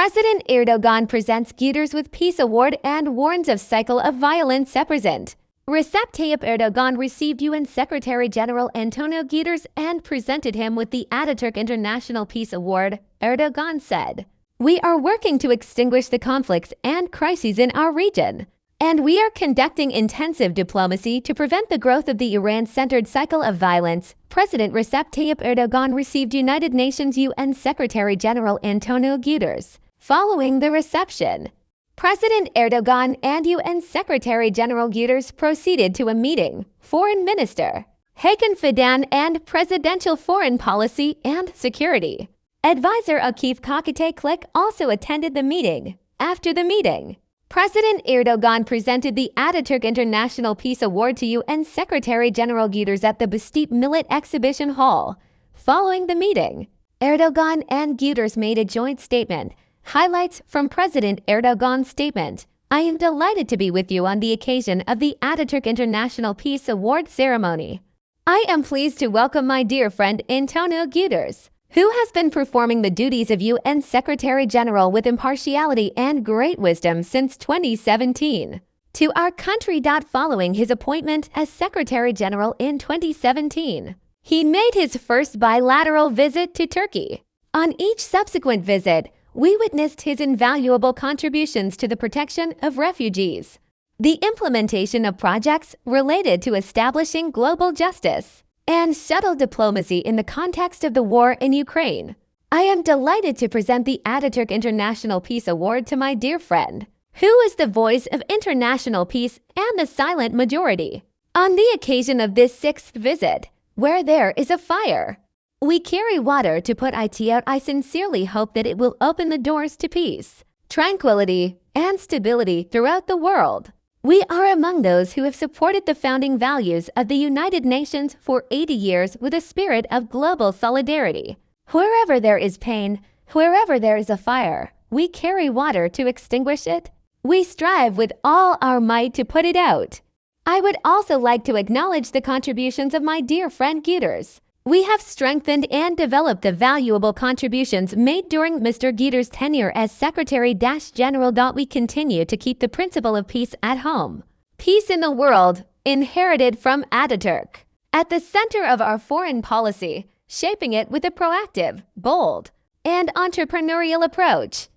President Erdoğan presents Guterres with Peace Award and warns of cycle of violence at present. Recep Tayyip Erdoğan received UN Secretary-General Antonio Guterres and presented him with the Atatürk International Peace Award. Erdoğan said, "We are working to extinguish the conflicts and crises in our region, and we are conducting intensive diplomacy to prevent the growth of the Iran-centered cycle of violence." President Recep Tayyip Erdoğan received United Nations UN Secretary-General Antonio Guterres. Following the reception, President Erdoğan and UN Secretary-General Guterres proceeded to a meeting. Foreign Minister Hakan, Fidan, and Presidential Foreign Policy and Security Advisor Akif Kılıç also attended the meeting. After the meeting, President Erdoğan presented the Atatürk International Peace Award to UN Secretary-General Guterres at the Beştepe Millet Exhibition Hall. Following the meeting, Erdoğan and Guterres made a joint statement. Highlights from President Erdoğan's statement. "I am delighted to be with you on the occasion of the Atatürk International Peace Award ceremony. I am pleased to welcome my dear friend Antonio Guterres, who has been performing the duties of UN Secretary-General with impartiality and great wisdom since 2017, to our country. Following his appointment as Secretary-General in 2017, he made his first bilateral visit to Turkey. On each subsequent visit, we witnessed his invaluable contributions to the protection of refugees, the implementation of projects related to establishing global justice, and subtle diplomacy in the context of the war in Ukraine. I am delighted to present the Atatürk International Peace Award to my dear friend, who is the voice of international peace and the silent majority. On the occasion of this sixth visit, where there is a fire, we carry water to put it out. I sincerely hope that it will open the doors to peace, tranquility, and stability throughout the world. We are among those who have supported the founding values of the United Nations for 80 years with a spirit of global solidarity. Wherever there is pain, wherever there is a fire, we carry water to extinguish it. We strive with all our might to put it out." I would also like to acknowledge the contributions of my dear friend Guterres. We have strengthened and developed the valuable contributions made during Mr. Guterres' tenure as Secretary-General. We continue to keep the principle of peace at home, peace in the world, inherited from Atatürk, at the center of our foreign policy, shaping it with a proactive, bold, and entrepreneurial approach.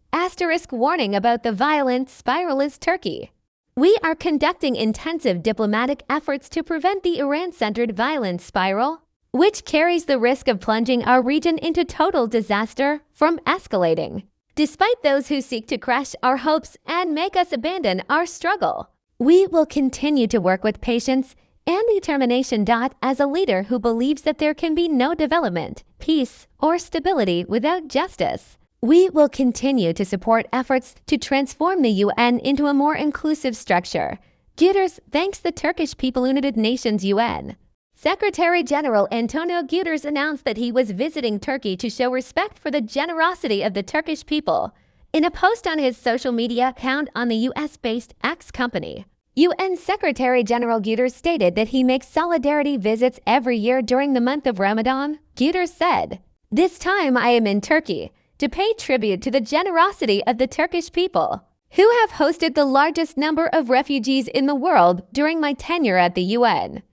Warning about the violent spiral is Turkey. We are conducting intensive diplomatic efforts to prevent the Iran-centered violence spiral, which carries the risk of plunging our region into total disaster, from escalating. Despite those who seek to crush our hopes and make us abandon our struggle, we will continue to work with patience and determination. As a leader who believes that there can be no development, peace, or stability without justice, we will continue to support efforts to transform the UN into a more inclusive structure. Guterres thanks the Turkish people. United Nations UN Secretary-General Antonio Guterres announced that he was visiting Turkey to show respect for the generosity of the Turkish people. In a post on his social media account on the US-based X company, UN Secretary-General Guterres stated that he makes solidarity visits every year during the month of Ramadan. Guterres said, "This time I am in Turkey to pay tribute to the generosity of the Turkish people, who have hosted the largest number of refugees in the world during my tenure at the UN.